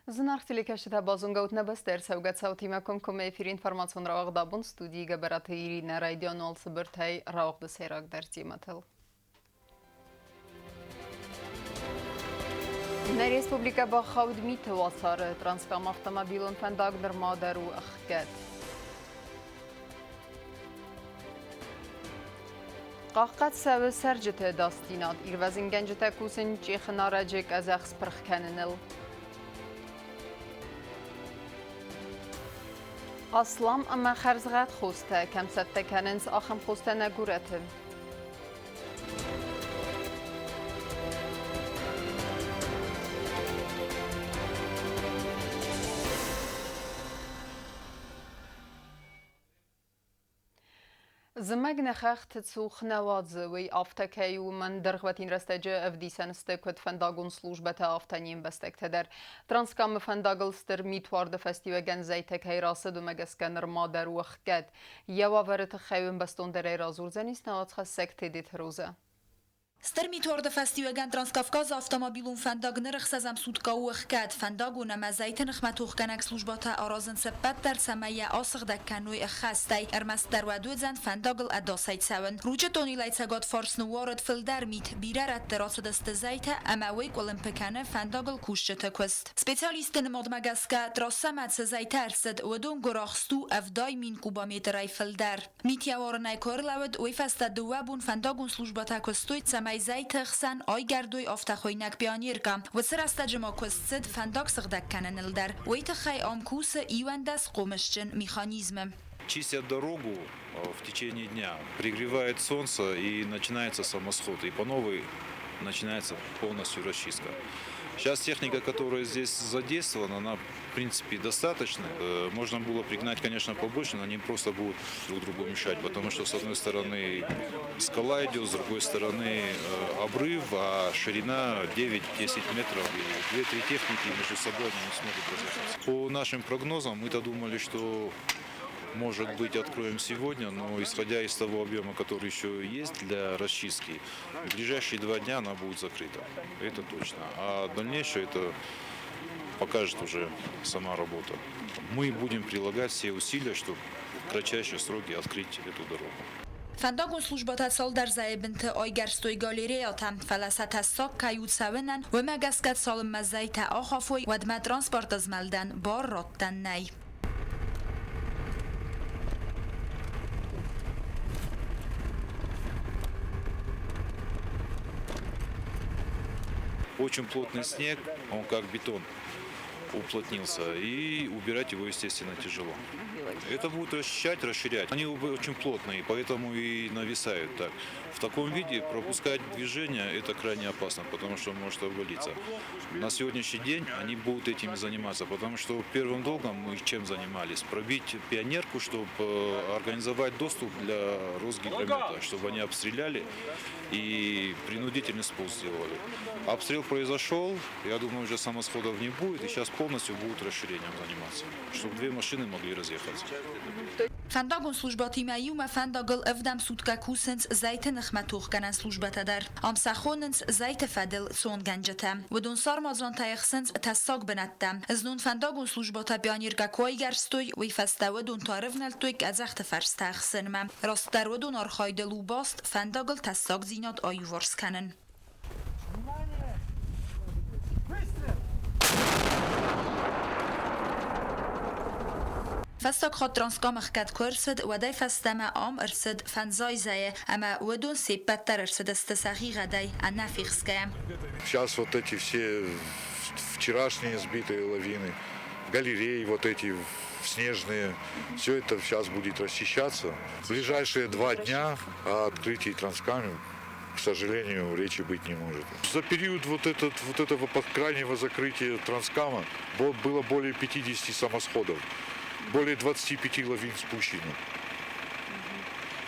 Զնարխտիլիքաշտա բազունգաուտնաբստեր սավգացաուտիմակոն կոմ էֆիր ինформацион რავաղդաբուն ստուդիի գաբարատը իրինա ռայդիոն ոլսը բրթայ რავաղդը սերակ դարձի մատել։ Ներ Республика բախավդ միթը վասարը տրանսկամ ավտոմոբիլոն ֆանդակ նրմադար ու ըխկետ։ Qaqqat səvə sərcətə dastinat, irvəzin gəncətə kusin çixın aracıq əzəx spırxkəninil. Aslam ama xərzğət xostə, kəmsətdə kənins axım xostə nəqurəti. Zmeg nechacht zuch nawadze, wei aftekei u man dergwatin restedje evdisen stekut fandagun slujbete aftanin bestektedir. Transkam fandagelster mitwarde festival genzeitekei rase du megeskener mader u xget. Jewa veret xewin bestondere razurzenis nawadcha sekte dit roze. Stermitorda festivalgan Transkavkaz avtomobilun fandagner xsazam sutka u xkat fandaguna mazayten xmatuxkanak slujbata arazın seppetter samaye asıq dakkanoy xastay ermas darwaduzan fandagl adasayt sawen. Ruja tonilaytsagot farsnu warad fildermit birarat terasıdeste zayte amawik olimpikane fandagl kuşçete kust. Specialistin modmagaska trasamat zaytersid ودون گراخستو افدای min kubameteray filder. Mityawarnay korlawed uifasta duwabun fandagun slujbata kustoyt Zaytخسن آی گردوی آفتخوینک بیانیرکم و سرسته جما کستد فندق سغدکنن در ویت خی آمکوس ایوندس قومشچن механизмом. Чистят дорогу в течение дня, пригревает солнце и начинается самосход, и по новой начинается полностью расчистка. Сейчас техника, которая здесь задействована, она в принципе достаточно. Можно было пригнать, конечно, побольше, но они просто будут друг другу мешать, потому что с одной стороны скала идет, с другой стороны обрыв, а ширина 9-10 метров, и 2-3 техники между собой они не смогут разъехаться. По нашим прогнозам, мы-то думали, что может быть, откроем сегодня, но исходя из того объема, который еще есть для расчистки, в ближайшие 2 дня она будет закрыта. Это точно. А дальнейшее это покажет уже сама работа. Мы будем прилагать все усилия, чтобы в кратчайшие сроки открыть эту дорогу. فنداگون службата сал در زایبنت آیگرستوی گالریاتم فلسات الساق کایوت سوینن و مگسکت سالم مزایت آخافوی و دم ترانسپورت از ملدن بار راتن نی. Очень плотный снег, он как бетон уплотнился, и убирать его, естественно, тяжело. Это будет расчищать, расширять. Они очень плотные, поэтому и нависают так. В таком виде пропускать движение это крайне опасно, потому что может обвалиться. На сегодняшний день они будут этим заниматься, потому что первым долгом мы чем занимались? Пробить пионерку, чтобы организовать доступ для Росгидромета, чтобы они обстреляли и принудительный спуск сделали. Обстрел произошел, я думаю, уже самосходов не будет, и сейчас полностью будут расширением заниматься, чтобы 2 машины могли разъехаться. فنداگون службати میوم فنداگل افدم سودکا کوسنس زایت نخمتوخ کنن службата در امسخوننس زایت فدل سون گنجتم و دون سار مازران تایخسنس تساق بنتم از نون فنداگون службата بیانیرگا کوی گرستوی وی فسته و دون تارف نلتویک از اخت فرستخسنم راست در و دون آرخایدلو باست فنداگل تساق زینات آیوورس کنن. فستق خود ترانسکام اخکت کرسد و دای فستم آم ارسد فنزای زایه اما ودون سیپتر ارسد استساقی غدای انافیخس کم. Сейчас вот эти все вчерашние сбитые лавины, галереи вот эти снежные, все это сейчас будет расчищаться. В ближайшие 2 дня о открытии Транскама, к сожалению, речи быть не может. За период вот этого крайнего закрытия Транскама было более 50 самосходов. Более 25 лавин спущено.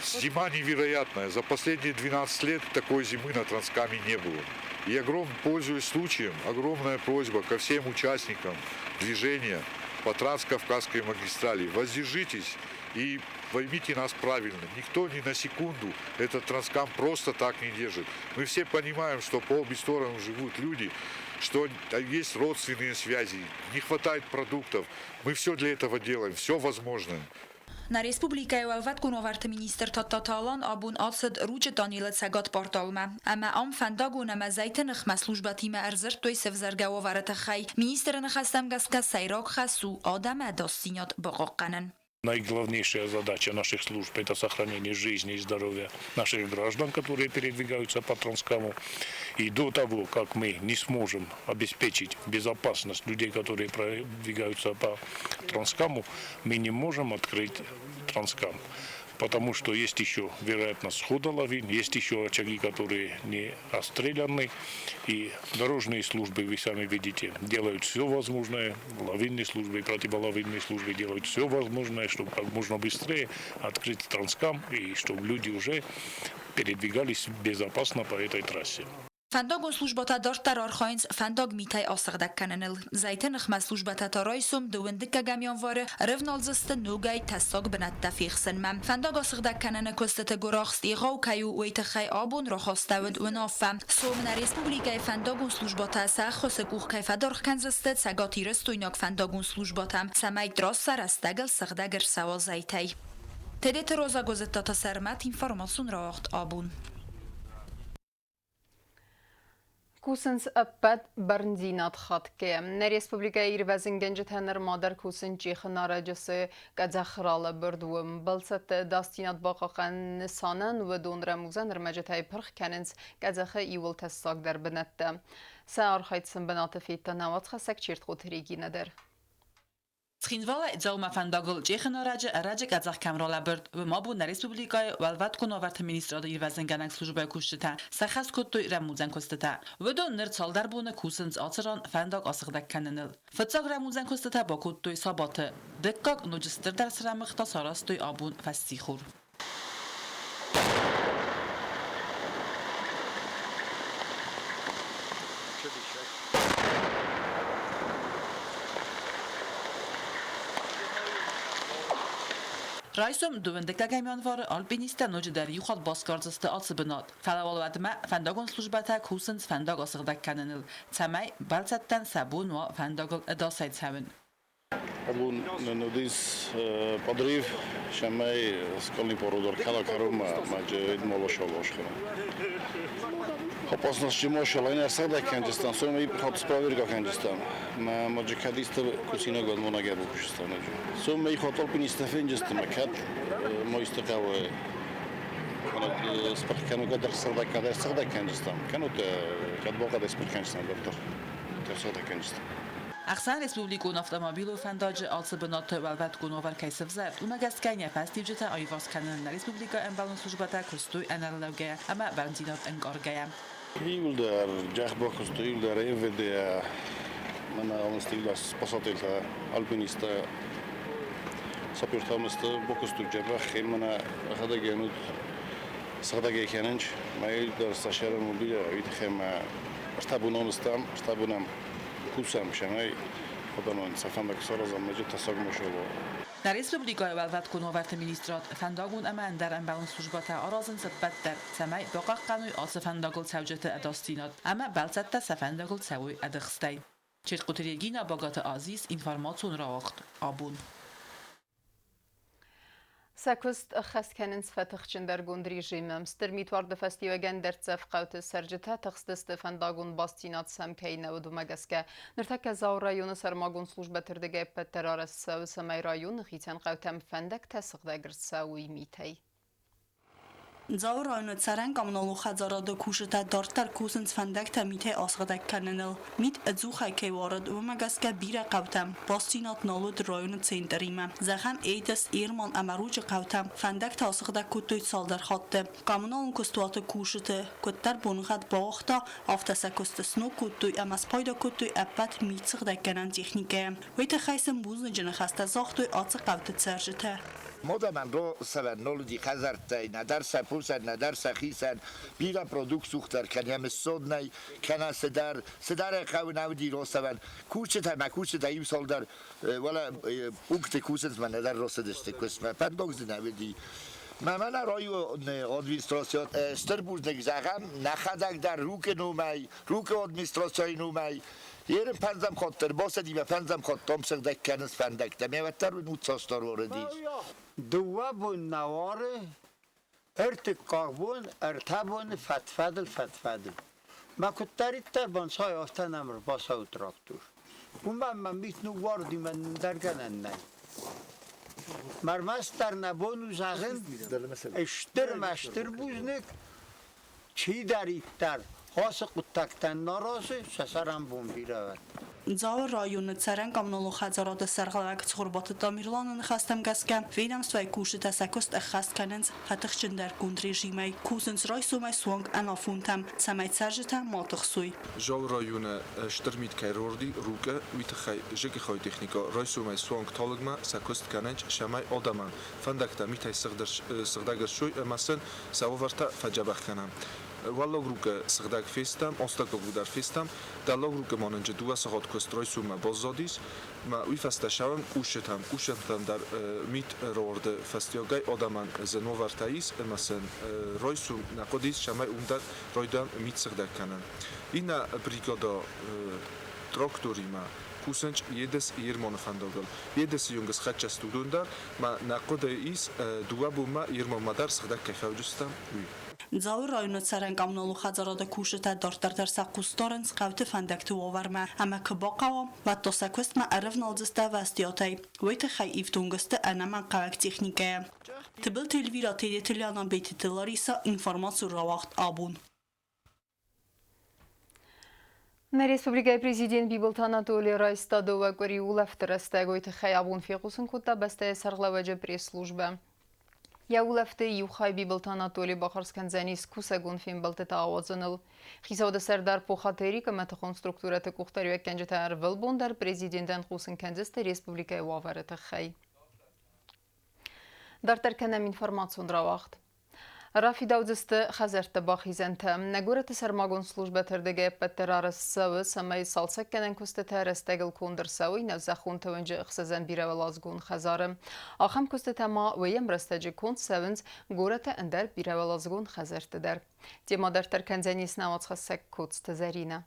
Зима невероятная. За последние 12 лет такой зимы на Транскаме не было. И пользуясь случаем, огромная просьба ко всем участникам движения по Транскавказской магистрали. Воздержитесь и поймите нас правильно, никто ни на секунду этот Транскам просто так не держит. Мы все понимаем, что по обе стороны живут люди, что есть родственные связи, не хватает продуктов. Мы все для этого делаем, все возможное. Na Respublikai Welvet Gunovart Minister Tatatalan abun atsad ruche Daniel Sagat portalma. Ama am fandago na mazaitan khmasluj batima erzert toy sevzergawa varata khay. Minister nakhastam gaska Сайрак Хасу Адама Достинят Багаканан. Наиглавнейшая задача наших служб – это сохранение жизни и здоровья наших граждан, которые передвигаются по Транскаму. И до того, как мы не сможем обеспечить безопасность людей, которые продвигаются по Транскаму, мы не можем открыть Транскам. Потому что есть еще вероятность схода лавин, есть еще очаги, которые не обстреляны. И дорожные службы, вы сами видите, делают все возможное. Лавинные службы и противолавинные службы делают все возможное, чтобы как можно быстрее открыть Транскам и чтобы люди уже передвигались безопасно по этой трассе. Фандаgon службата дартар архаинс фандаг митай асырдак кананыл. Зайтын хмас службата тарайсум дуындыка гамянвары рывналзысты нугай тассаг бинатта фихсынмам. Фандаг асырдак кананы көстеті гурахст иғау каю уйтықай абун рахастауд унафа. Сомна республикай фандаgon службата сахосы кухкай фадарх канзыстыд сагатирыс туйнак фандаgon службата самай драсса растагл сырдагр сава зайтай. Тедет роза гозеттата сармат информацион раахт абун. Кусынс аппад барндинат хатке. На республика ирвазин генжетенер мадар кусын чихын арacısı qazaxralı burdum. Balsat dastинат baqaqan nisanan ve donramuzan rmacetay pırx kanins qazaxı ivul tassak der binatta. Saar xaytsın binatı fitta navat xasak çirt xotirigi nader. Схинвала заума фандагл чехна раджа казах камрала бирд ва мабу на республикай валват кунаварт министрада ирвазенганак служба кушта сахас коттой рамузан костата вадо нер салдар буна кусынс ацран фандаг асыгдак кананыл фатсаг рамузан костата ба коттой сабаты деккак нужистер дарсрамыхта сарастой абун фастихур رئیسم دوندگاه گمیانوار آلپینیست نوجدار یخواد باسکارزسته آسبنات فعال ما فنداگون службата کوسنس فنداگ آسقدک کننل تمای بالستن سبون و فنداگل اداسایت سوین. Абун нудис подрив шамай скольный породор кала карума маджид молошолошхна. Опасность чемошала и нарсада Канджистан, сумма и ход проверка Канджистан. Маджикадиста кусина год монагеру кушистан. Сумма и ход алпиниста финджистан, макат мой стакавы. Спаркану гадар сарда Канджистан. Канут кадбока да спарканджистан доктор. Терсада Канджистан. اقصان رسپولیکون автомобилу фандажи алсыбынаты валват куновар кайсывзар. Умагасткания фастивжита айваз канална республика эмбалун службата кустуй аналогия, ама бензинат энгаргая. Юлдар жахбо кустуй юлдар МВД мана алмастилда спасательта алпиниста сапертамыста бокустуй жабах мана хадагенут садаге кененч майдар сашара мобиля итхема штабуномстам штабунам Кусам шамай ходанон сафанда ксараза маджи тасагмошоло. На республикой валват куноварт министрат фандагун аман дар амбалун службата аразын сапбаттар самай бақақ қануй асы фандагул савжаты адастинат ама балсатта сафандагул савуй адықстай. Чирқутирегина багаты азиз информацион раақт абун. ساكوست أخذ كانن فتح جندر جون ريجيم مسترميت ورد فستيو جندر تفقوت سرجتها تخص ستفان داغون باستينات سمكينا ودو مجسكا نرتكز زاو رايون سرماغون سلوج بتردقى بترارس وسماي رايون خيتان قوتم فندك تسق داغر ساوي ميتي زاو رايون تسرن قامنالو خزاراد کوشتا دارتر کوسنس فندک تمیته آسغدک کننل میت ادزوخای که وارد و مگسکا بیر قوتم باستینات نالود رايون تسیندریمه زخم ایدس ایرمان امروج قوتم فندک تاسغدک کتوی سالدر خاطه قامنالو کستوات کوشتا کتر بونخد باختا آفتسا کستسنو کتوی امس پایدا کتوی اپت میتسغدک کنن تکنیکه ویت خیسم بوزن جنخسته زاختوی آتس قوت تسرجته Modaman ro seven noludi khazartay nadar sapusan nadar sakhisan bira produkt sukhtar kanyam sodnay kana sedar qawnavdi ro seven kucheta makucheta im soldar wala ukte kusens man nadar ro sedeste kusma pandogzinavdi Mamana roju administracją sterbuznek zagam nachadak dar ruke numaj ruke administracją numaj Yerim panzam khotter bosa dime panzam khottom sırdak kanıs fandak da mevattar ve nutsastar oradi Duwabun naware ertik kahbun ertabun fatfadil Makuttarit tarban say aftan amr basa traktor Umman mitnu vardi men derganennay Marmastar nabonu zagın eştir buznik çi darittar Hası quttaktan narazı səsərən bombiravat. Ձավը ռայոնը ցարան կամնոլու խազարոդը սարղալակ ծխորբատը տամիրլանն խաստամ գասկա վինամստվայ կուշը տասակոստ խաստկանենց հատխչնդար կունդ ռեժիմայ կուսնց ռայսումայ սուանք անաֆունտամ ցամայ ցարժտա մոտխսույ Ժավ ռայոնը շտրմիտ կայրորդի ռուկը միտխայ ժեկի խոյ տեխնիկա ռայսումայ սուանք թոլգմա սակոստ կանենց շամայ օդաման ֆանդակտա միտայ սղդագրշույ մասն սավովարտա ֆաջաբախկանամ Wallo gruke sırdak festam, ostako budar festam, da lo gruke monenje dua sahat kostrojsuma bozodis, ma uifastasham ushetam dar mit rorde fastiogay odaman zenovartais, emasen roysum nakodis shamay umdar roydam mit sırdak kanan. Ina brigada traktorima kusenç yedes yermon fandogol. Yedes yungas khatcha studundar, ma nakode is dua buma yermon madar sırdak kayfavjustam. Ձավը ռայոնը ցարան կամնոլու խազարոդը կուշը տա դորտար սակուստորն սկավտը ֆանդակտու օվարմա ամա կբոկավո վատոսակոստմա արևնալձստա վաստիոտայ վայթը խայ իվտունգստը անաման կավակ տեխնիկայա Տբել տելվիրա տելիանան բեյթի տելարիսա ինվորմացու ռավաղտ աբուն На республикой президент Биболт Анатолий Райстадова Кориулов Терестегойты Хаябун Фекусен Кута Басте Сарлаваджа пресс-служба. Я улафте юхай Биболт Анатолий Бахарсканзанис Кусагун Фимбалтета Ауазаныл. Хисауды Сардар Похатери Камата конструктурата Кухтарю Кенджета Арвелбондар президентен Хусен Кензесте республикой Уаварета Хай. Дартарканам информацион равахт. Рафи Даудзесте Хазерте Бахизенте. Нагурете Сармагон служба тердеге Петтерарес Савы Самай Салсаккенен Кустете Рестегл Кундер Савы Навзахун Тевенджи Хсезен Биревелазгун Хазарым. Ахам Кустете Ма Веем Рестеджи Кунд Севенз Гурете Эндер Биревелазгун Хазертедер. Тема Дартарканзанис Навацхасек Куцте Зарина.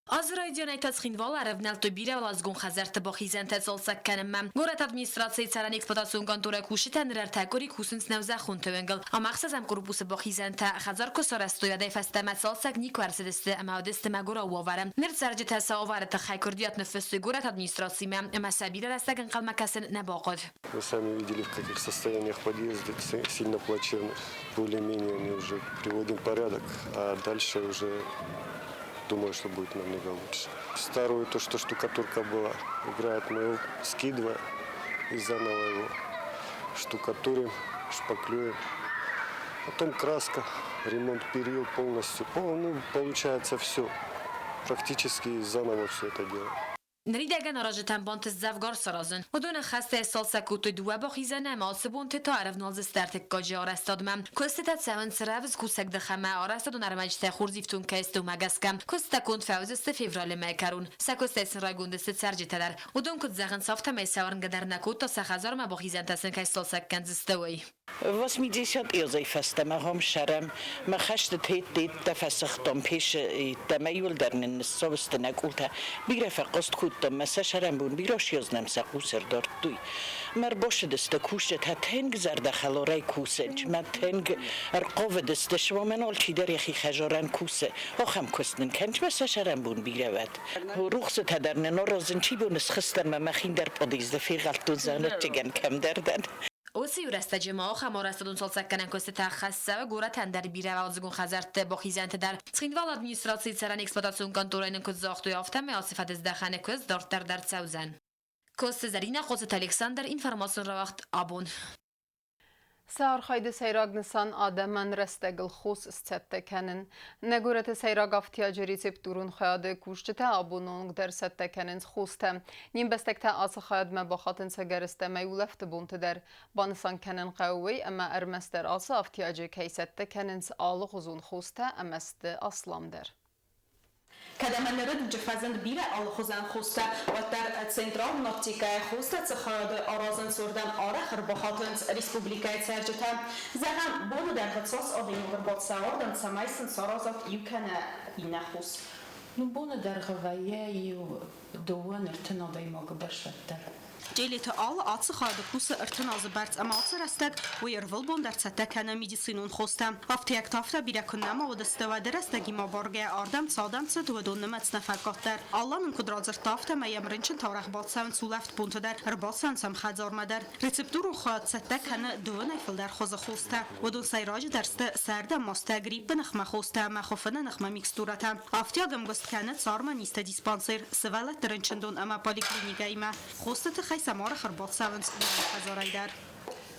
Azerbaycan aytatsxinval arevnalto birevlazgun xazerte baxizente solsakkenemmem. Gorat administrasiya saran eksploatasyon kontora kuşiten rertakori kusins nevzaxun tövengel. Amaxsazam korpusu baxizente xazar kosarastoya defestemet solsak nikvarsedeste amaudeste magora uavarem. Nirtsarcı tesaovarete xaykurdiyat nüfusu gorat administrasiya mesabire restagen kalmakasin nebaqod. Вы сами видели, в каких состояниях подъезды, сильно плачевно. Более-менее они уже приводим в порядок, а дальше уже думаю, что будет намного лучше. Старую то, что штукатурка была, играет, мы его скидываем и заново его штукатурим, шпаклюем. Потом краска, ремонт перил полностью. Получается все. Практически заново все это делаем. نريدگن آراجتن بانت زفگار سرازن و دون خسته سالسکوت دو باخیزنه مالس بونت تا عرف نالز استرتک گاجی آرستادمم کستت سوان سروز کوسک دخمه آرستادون ارمجت خورزیفتون کست و مگسکم کست کند فوز است فیورال میکرون سکست سن راگوند است سرجی تدر و دون کد زغن صافت میساورن قدر نکوت تا سخزار ما باخیزن تسن کست سالسک کنزستوی 80 يوزي فاستمهم شرم ما خشت تيت تفسختم پیش تمایل در نسوستن قلت بیرف قصد کودم مسا شرم بون بیراش یزنم سقوسر دارد دوی مر باش دست کوشت ها تنگ زرد خلارای کوسنج من تنگ ارقاو دست شما من آل چی در یخی خجارن کوسه آخم کستن کنج مسا شرم بون بیرود روخست در ننارازن چی بون اسخستن ما مخین در پادیزده فی غلطون زانت چگن کم دردن اوسی ورسته جماع خمارستون سالسکنن کست تخصصه و گورت اندر بیره و ازگون خزرت با خیزنت در سخیندوال ادمینستراسی سران اکسپلاتاسیون کانتورین کز زاختوی آفتم میاسفت از دخانه کز دارتر در سوزن کست زرین خوزت الکساندر اینفرماسیون رو وقت آبون Սարխայդը սայրագնսան ադաման ռեստեգլ խոս սցետտե կենին։ Նեգուրետը սայրագավթիաջերի ծիպտուրուն խայադը կուշճտը աբունոնг դեր սետտե կենինց խոստը։ Նիմբեստեկտը ասը խայad մե բախատնցը գերստե մե ուլեվտը բունտը դեր։ Բանısan կենին խայուվի əmə ərməstər ası avtiacı keysətdə kənins alı xuzun xosta əməstə aslam der. كدمنرد جفزند بیره آل خوزن خوسته و در سنترال ناپتیکای خوسته تخیاد آرازن سردن آرخر بخاطنز ریسپوبلیکای سرجتا زهم بولو در خصاص آدینوگر باد سواردن سمایسن سارازات یوکنه اینه خوست نبونه در غوایه یو دوان ارتنادای ماغ برشد Ջելիթը ալը ացը խայդը կուսը ըրթնազը բարձ ամացը ռաստակ ու երվլբոն դարձատակ հանա միդիսինուն խոստա։ Ավթիակ տավտա բիրակուննամա ու դստվադը ռաստագի մաբարգե արդամ ծադամցը դուդոնը մացնաֆակոտար։ Ալլան ընկուդրազր տավտա մայամ ռինչն թավրախ բացավն սուլավտ բունտդար հրբացան սամ խadzարմադար։ Ռեցեպտուր ու խացատակ հանա դուան այֆլդար խոզը խոստա։ ودون سایراج درسته سرده ماستگریب نخمه خوسته مخوفنه نخمه میکستورتا. آفتیاگم گست کنه صارما نیست دیسپانسر سوالت درنچندون اما پالیکلینیکایی ما خوسته خی سمار خربات سوانس هزاری در.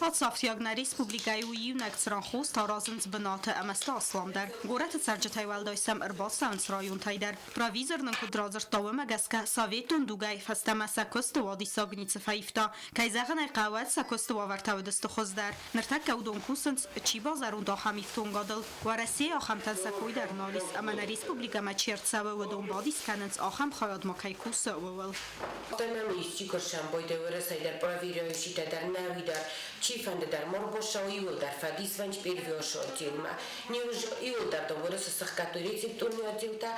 آفتیاگنا ریسپوبلیکایی و یونک سران خوست تارازنز بنات امست اسلام در. گورت سرجتای والدایسم ارباط سوانس رایون تای در. پراویزر نکودرازر تاوم گسکه ساویتون دوگای فستم سکست وادی ساگنیت فایفتا. کایزاغن قوت سکست وارد دست خوز در. نرتک اودون کوسنس چی بازارون داخمیفتون قدل. ورسی آخم تنسکوی در نالیس اما ریسپوبلیکا ما چرت سوه و دون بادیس کننس آخم خیاد مکای کوس وول. تمامیستی کرشم باید ورسای در پراویریشی در نوی در چی فنده در مربوشا ایول در فدیس ونج پیرویاشاتیل ما نیوز ایول در دوباره سخکاتوری تونیاتیل تا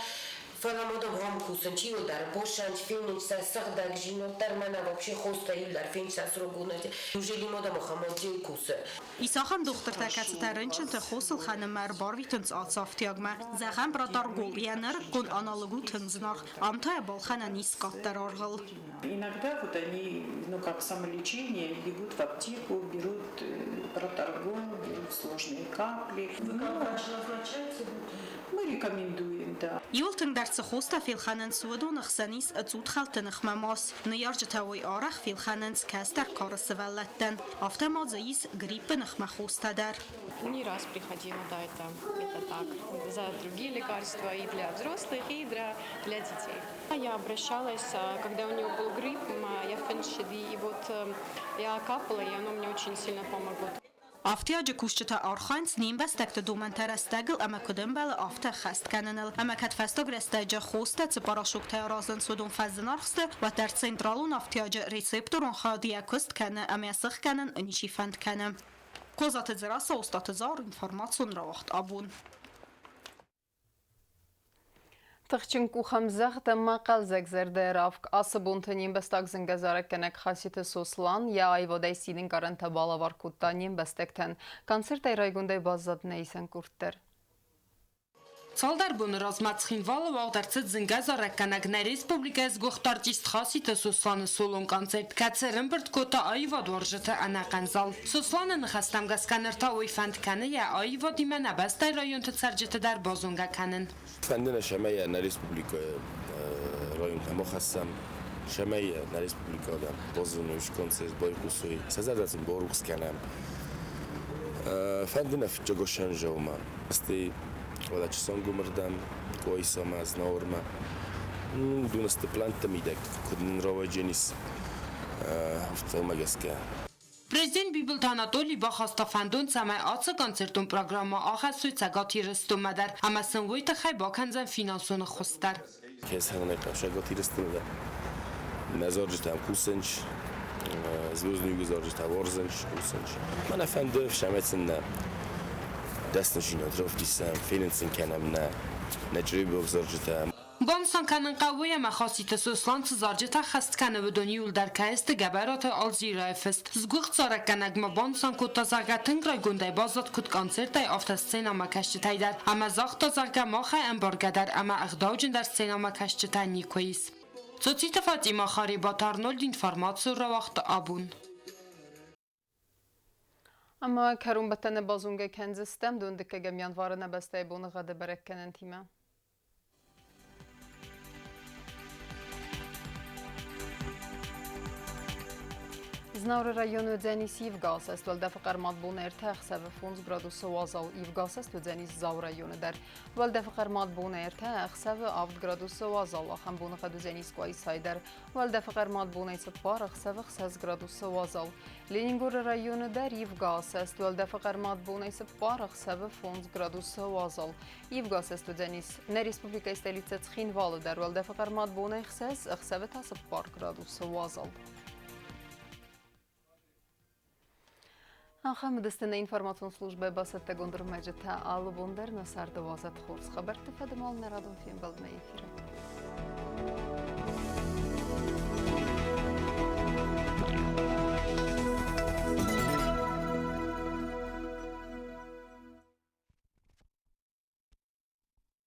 فلامادم هم کوسن چی ایول در بوشانج فینیش سخداگ جینو در من واقعی خوسته ایول در فینیش سرگونات یوجلی مادم خمادی کوسه. ایساخم دختر تکات ترنچن تخوصل خانم مر بارویتنس آتصافتیاگ ما زخم برادر گولیانر کن آنالوگو تنزناخ آمتای بالخانه نیسکات در آرغل. Иногда вот они, ну как самолечение, бегут в аптеку, берут проторгон, берут сложные капли. Вы как врач назначаете? Мы рекомендуем, да. يولتن درس خوسته فيل خانن سودون اخسانيس اتزود خالتن اخماماس نيارج تاوي آرخ فيل خاننس كاستر كارس ولتن افتا مازايس гриппы нахма خوسته در. Не раз приходила, да, это так, за другие лекарства и для взрослых, и для детей. Я обращалась, когда у него был грипп, я феншеди, и вот я капала, и оно мне очень сильно помогло. Автиаج кушчта арханс нимбастак دومن ترستگل اما کدام بل آفت خست کننل اما کت فستاگ رستاج خوسته تپاراشوک تیارازن سودون فزنارخسته و در سنترالون آفتیاج ریسپتورون خادیه کست کنه اما سخ کنن نیشی فند کنه کوزات زراس استاد زار انفرماسیون را وقت آبون تخچنکو خمزخ دم قلزک زرده رافک آسبونتنیم بستاگ زنگزارک کنک خاصیت سوسلان یا ایوادای سیدین کارنت بالاوار کودتانیم بستکتن کنسرت ایرایگونده بازد نیسن کورتر. Салдар бун размацхин валова дарцет зингазарак канагна республика с гохтартист хасита Суслана Солон концерт кацеренберт кота айва дворжета анаканзал. Суслана нахастам гасканерта уйфанд кане я айва димена бастай район тцаржета дар базунга канен. فندنا شمية نا республика район ما خستم شمية نا республика دام بازونوش концерт بايكوسوي سزادتم باروكس کنم فندنا في جوشن جوما استي ولا چسان گمردم کویسام از نورما دونست پلانت میدک کدن رواجنیس افتالمگسکه Президент Бибилт Анатолий Бахастафандон самай аца концертун программа ахасуй цагати рестумадар амасын войта хай баканзан финансон хустар. Кес ханай кашагати рестумадар. Назаржтам кусенч звездный гузаржтам ворзенч кусенч. Мана фандов шамецна دستنشین ادرافتیسم فیننسین کنم نه نجری بگذارجتم بانسان کنن قوی مخاصیت سوسلان تزارجتا خست کنه و دنیول در کهست گبرات آلزیرا فست زگوخت سارک کنگ ما بانسان کود تزارگتنگ رای گنده بازد کود کنسرت ای آفت سینما کشتی در اما زاخت تزارگ ماخه امبارگه در اما اخداوجن در سینما کشتی نیکویس سوچیت فاطیما خاری با تارنولد اینفارماتسو را وقت آبون اما کرون بتن بازونگه کنزستم دوندکه گمیان وارنه بسته بونه غده برک کنن تیمه. Znavr rayonu Dzenis Yivgas est vel defaqar madbun ertaq seve funds gradus wazal Yivgas est Dzenis Zav rayonu der vel defaqar madbun ertaq seve avd gradus wazal axam bun qad Dzenis Qoysayder vel defaqar madbun ise paraq seve 6 gradus wazal Leningor rayonu der Yivgas est vel defaqar madbun ise paraq seve funds gradus wazal Yivgas est Dzenis ne respublika stolica Tskhinval der vel defaqar madbun xses seve tas par gradus wazal Анхам дастана информацион службе басатта гондур мәжетта алу бундер насарда вазат хорс хабар тефадымал нарадон фим балдма эфире.